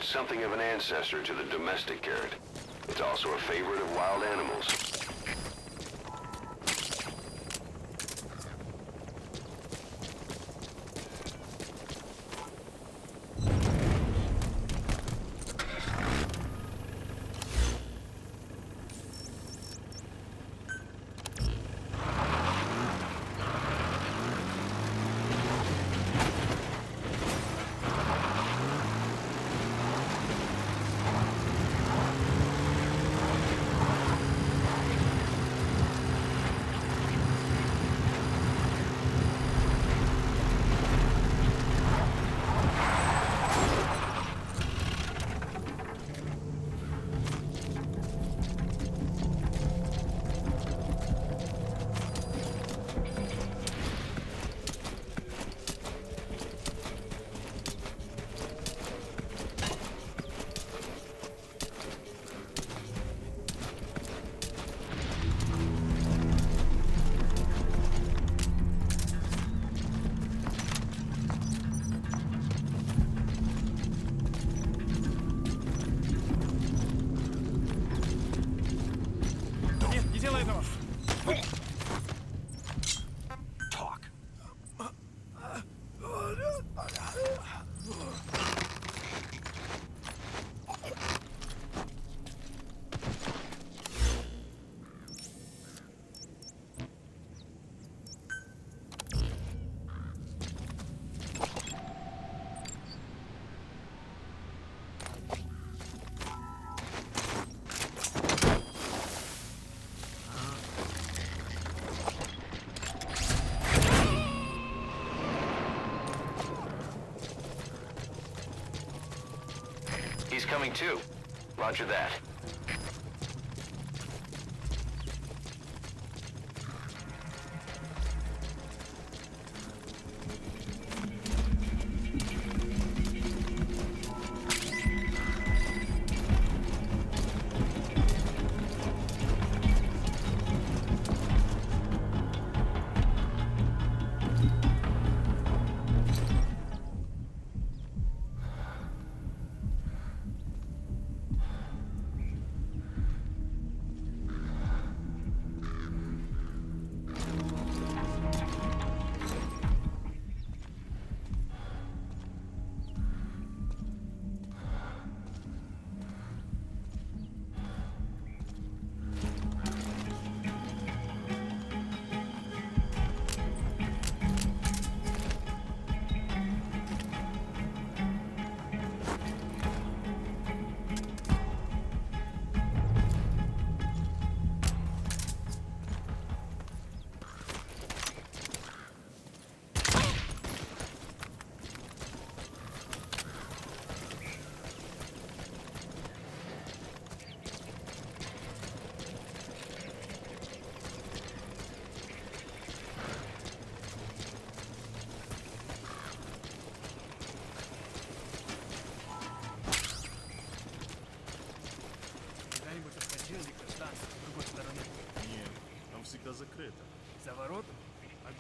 Something of an ancestor to the domestic carrot. It's also a favorite of wild animals. He's coming too. Roger that.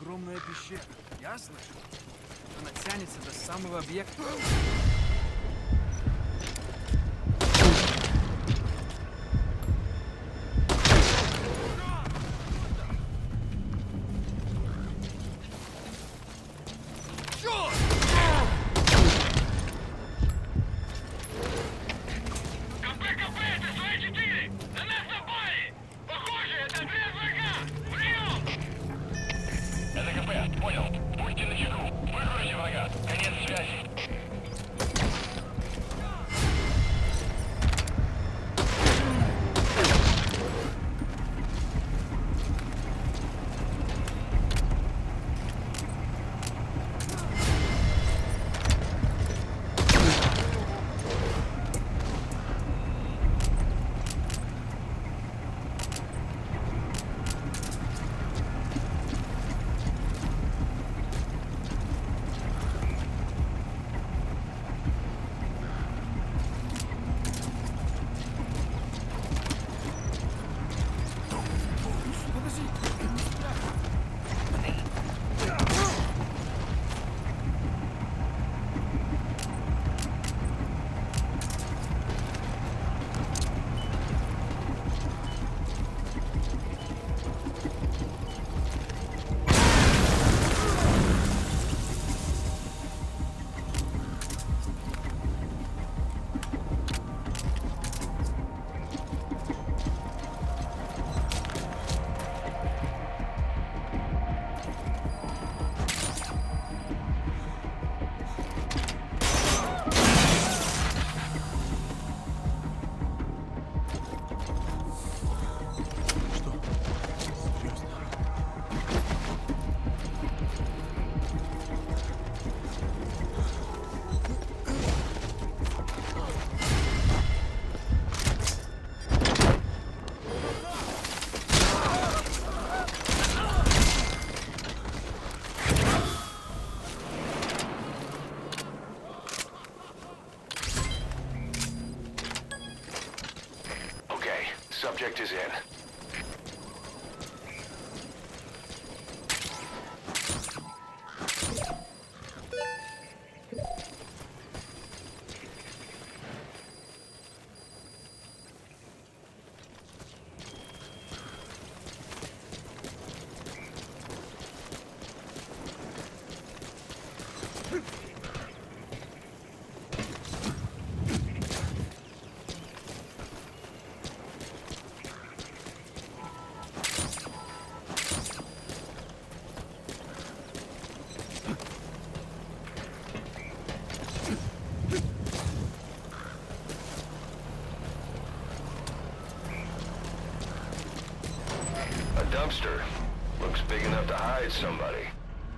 огромная пещера, ясно? Она тянется до самого объекта. Subject is in. Dumpster. Looks big enough to hide somebody.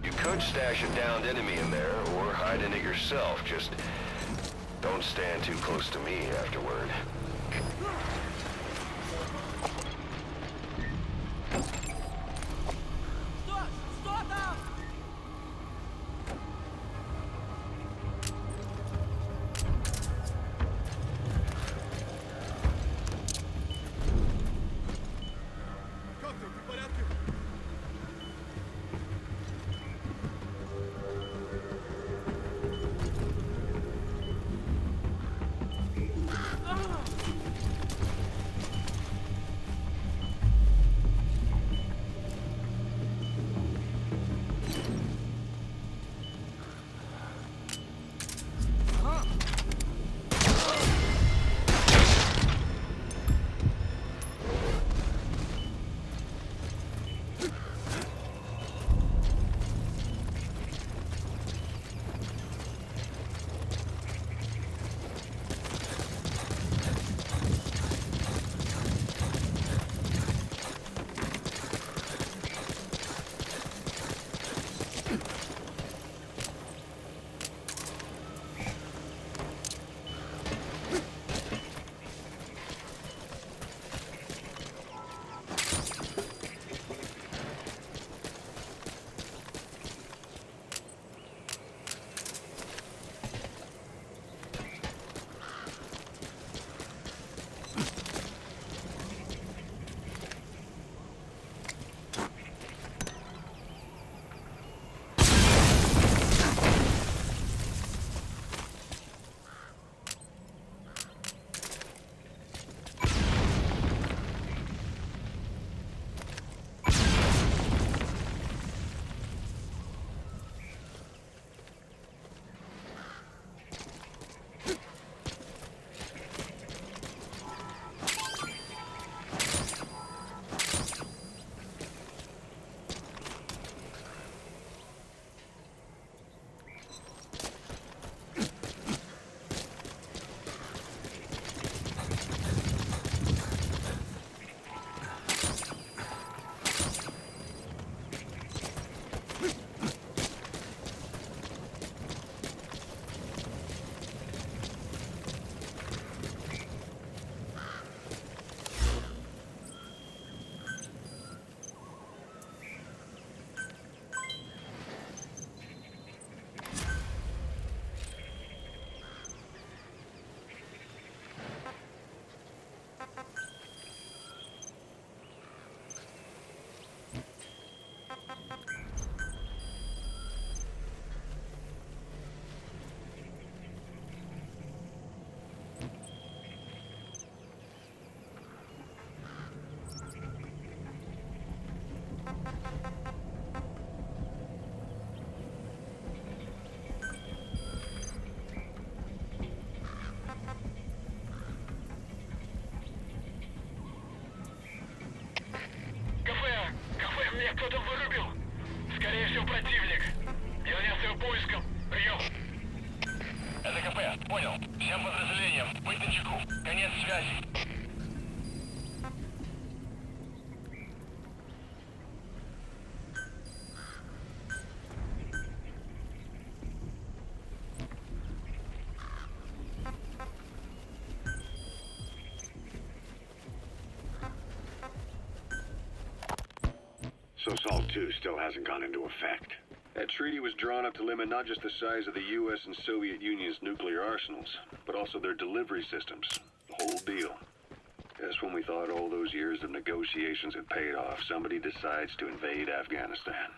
You could stash a downed enemy in there, or hide in it yourself. Just don't stand too close to me afterward. Всем подразделениям, быть начеку. Конец связи. So SALT 2 still hasn't gone into effect. That treaty was drawn up to limit not just the size of the U.S. and Soviet Union's nuclear arsenals, but also their delivery systems. The whole deal. Just when we thought all those years of negotiations had paid off, somebody decides to invade Afghanistan.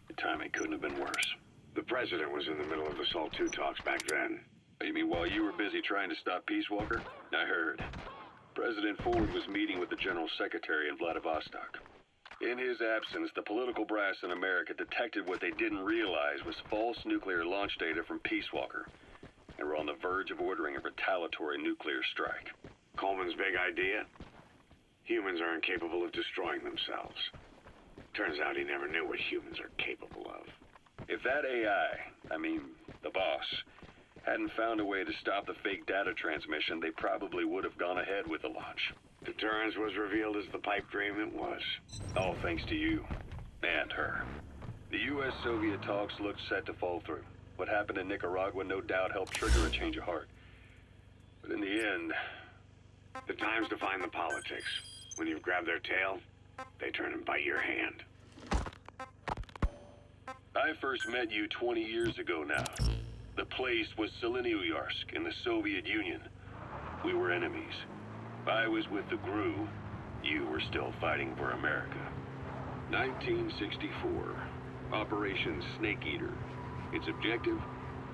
The timing couldn't have been worse. The president was in the middle of the SALT 2 talks back then. You mean while you were busy trying to stop Peace Walker? I heard. President Ford was meeting with the General Secretary in Vladivostok. In his absence, the political brass in America detected what they didn't realize was false nuclear launch data from Peace Walker, and were on the verge of ordering a retaliatory nuclear strike. Coleman's big idea? Humans are incapable of destroying themselves. Turns out he never knew what humans are capable of. If that AI, the boss, hadn't found a way to stop the fake data transmission, they probably would have gone ahead with the launch. Deterrence was revealed as the pipe dream it was. All thanks to you. And her. The U.S.-Soviet talks looked set to fall through. What happened in Nicaragua no doubt helped trigger a change of heart. But in the end, the time's to find the politics. When you've grabbed their tail, they turn and bite your hand. I first met you 20 years ago now. The place was Selenouyarsk in the Soviet Union. We were enemies. I was with the GRU. You were still fighting for America. 1964. Operation Snake Eater. Its objective?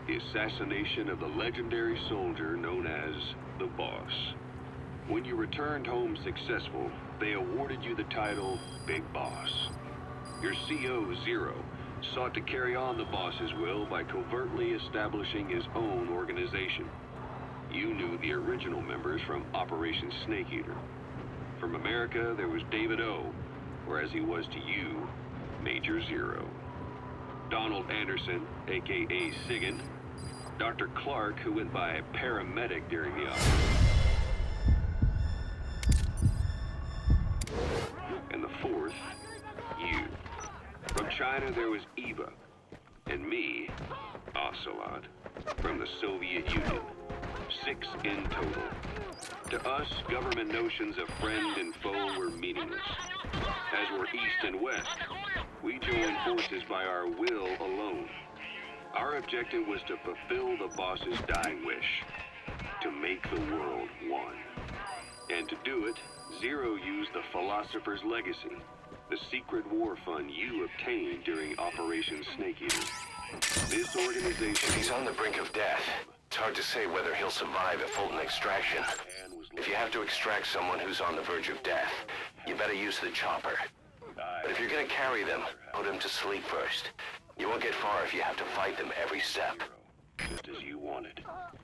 The assassination of the legendary soldier known as the Boss. When you returned home successful, they awarded you the title Big Boss. Your CO, Zero, sought to carry on the boss's will by covertly establishing his own organization. You knew the original members from Operation Snake Eater. From America, there was David O, or as he was to you, Major Zero. Donald Anderson, a.k.a. Sigan. Dr. Clark, who went by paramedic during the operation. And the fourth, you. From China, there was Eva. And me, Ocelot, from the Soviet Union. 6 in total. To us, government notions of friend and foe were meaningless. As were East and West, we joined forces by our will alone. Our objective was to fulfill the boss's dying wish, to make the world one. And to do it, Zero used the Philosopher's Legacy, the secret war fund you obtained during Operation Snake Eater. This organization... He's on the brink of death. It's hard to say whether he'll survive a Fulton extraction. If you have to extract someone who's on the verge of death, you better use the chopper. But if you're gonna carry them, put them to sleep first. You won't get far if you have to fight them every step. Just as you wanted.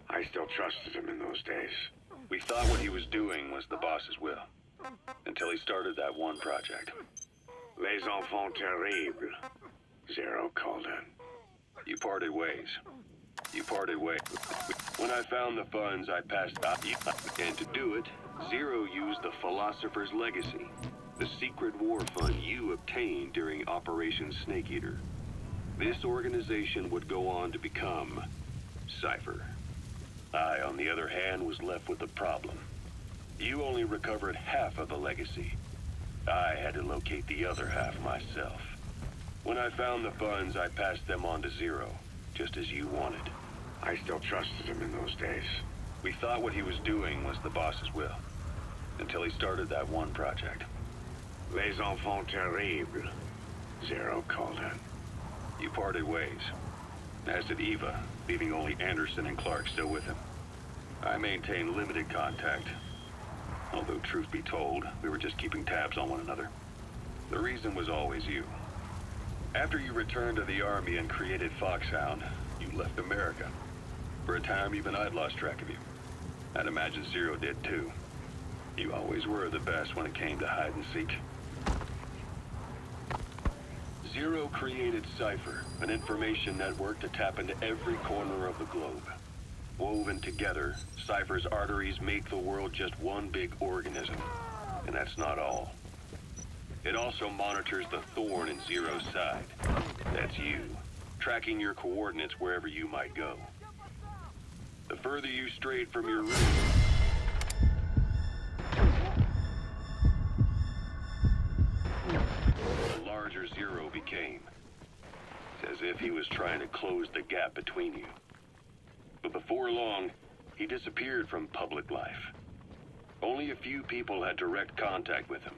I still trusted him in those days. We thought what he was doing was the boss's will. Until he started that one project. Les enfants terribles. Zero called in. You parted ways. When I found the funds, I passed out. And to do it, Zero used the Philosopher's Legacy, the secret war fund you obtained during Operation Snake Eater. This organization would go on to become Cypher. I, on the other hand, was left with a problem. You only recovered half of the legacy. I had to locate the other half myself. When I found the funds, I passed them on to Zero, just as you wanted. I still trusted him in those days. We thought what he was doing was the boss's will, until he started that one project. Les enfants terribles. Zero called in. You parted ways, as did Eva, leaving only Anderson and Clark still with him. I maintained limited contact, although truth be told, we were just keeping tabs on one another. The reason was always you. After you returned to the Army and created Foxhound, you left America. For a time, even I'd lost track of you. I'd imagine Zero did too. You always were the best when it came to hide and seek. Zero created Cypher, an information network to tap into every corner of the globe. Woven together, Cypher's arteries make the world just one big organism. And that's not all. It also monitors the thorn in Zero's side. That's you, tracking your coordinates wherever you might go. The further you strayed from your route, the larger Zero became. It's as if he was trying to close the gap between you. But before long, he disappeared from public life. Only a few people had direct contact with him.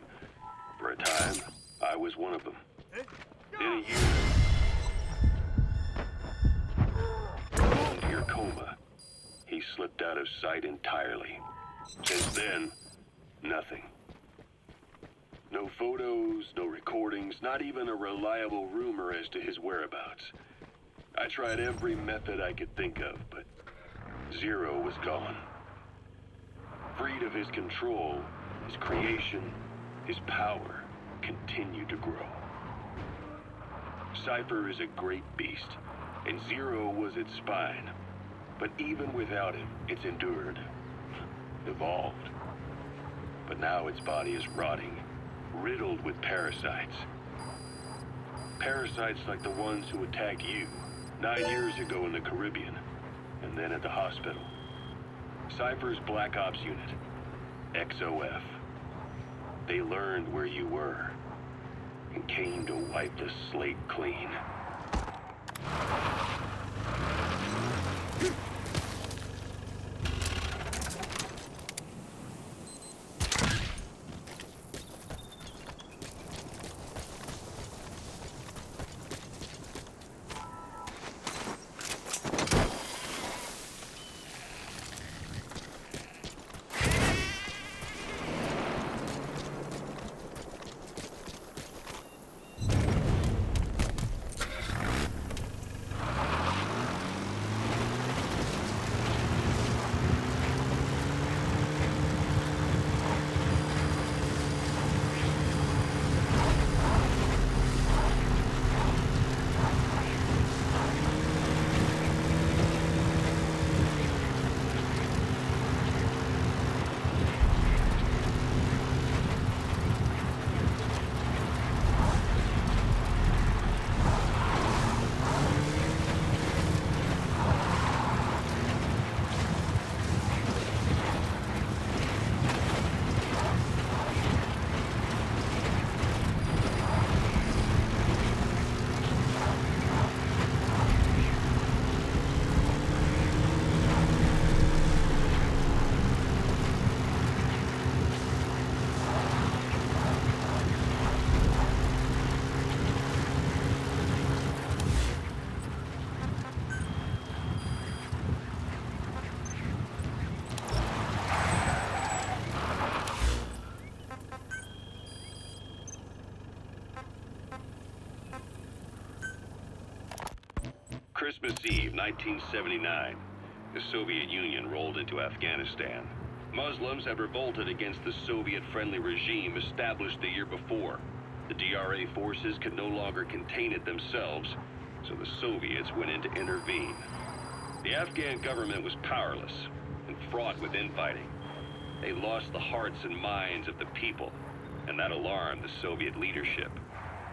For a time, I was one of them. In a year, into your coma, he slipped out of sight entirely. Since then, nothing. No photos, no recordings, not even a reliable rumor as to his whereabouts. I tried every method I could think of, but Zero was gone. Freed of his control, his creation, his power continued to grow. Cypher is a great beast, and Zero was its spine. But even without it, it's endured, evolved. But now its body is rotting, riddled with parasites. Parasites like the ones who attacked you 9 years ago in the Caribbean, and then at the hospital. Cypher's Black Ops Unit, XOF. They learned where you were, and came to wipe the slate clean. Christmas Eve, 1979, the Soviet Union rolled into Afghanistan. Muslims had revolted against the Soviet-friendly regime established the year before. The DRA forces could no longer contain it themselves, so the Soviets went in to intervene. The Afghan government was powerless and fraught with infighting. They lost the hearts and minds of the people, and that alarmed the Soviet leadership.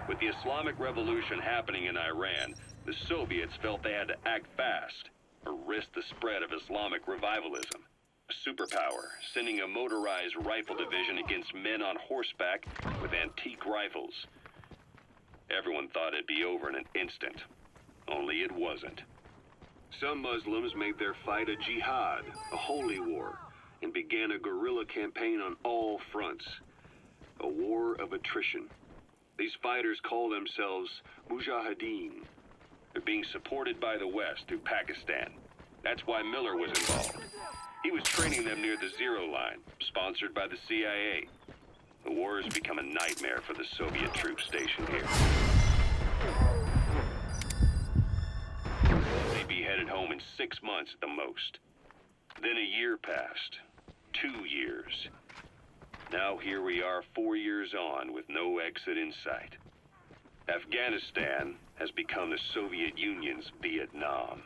With the Islamic Revolution happening in Iran, the Soviets felt they had to act fast or risk the spread of Islamic revivalism. A superpower, sending a motorized rifle division against men on horseback with antique rifles. Everyone thought it'd be over in an instant, only it wasn't. Some Muslims made their fight a jihad, a holy war, and began a guerrilla campaign on all fronts. A war of attrition. These fighters call themselves Mujahideen. They're being supported by the West through Pakistan. That's why Miller was involved. He was training them near the Zero Line, sponsored by the CIA. The war has become a nightmare for the Soviet troops stationed here. They'd be headed home in 6 months at the most. Then a year passed. 2 years. Now here we are 4 years on with no exit in sight. Afghanistan has become the Soviet Union's Vietnam.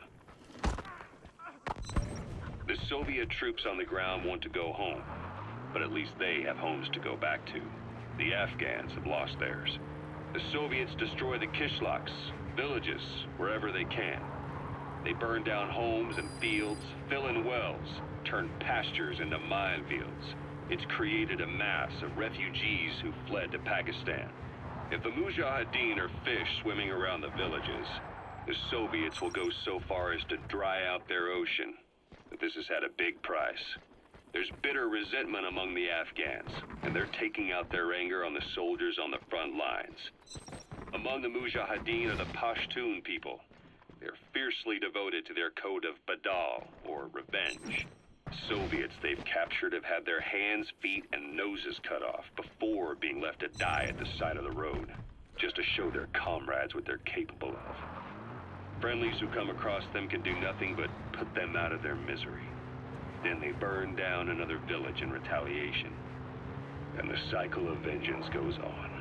The Soviet troops on the ground want to go home, but at least they have homes to go back to. The Afghans have lost theirs. The Soviets destroy the kishlaks, villages, wherever they can. They burn down homes and fields, fill in wells, turn pastures into minefields. It's created a mass of refugees who fled to Pakistan. If the Mujahideen are fish swimming around the villages, the Soviets will go so far as to dry out their ocean. But this has had a big price. There's bitter resentment among the Afghans, and they're taking out their anger on the soldiers on the front lines. Among the Mujahideen are the Pashtun people. They're fiercely devoted to their code of Badal, or revenge. Soviets they've captured have had their hands, feet, and noses cut off before being left to die at the side of the road, just to show their comrades what they're capable of. Friendlies who come across them can do nothing but put them out of their misery. Then they burn down another village in retaliation. And the cycle of vengeance goes on.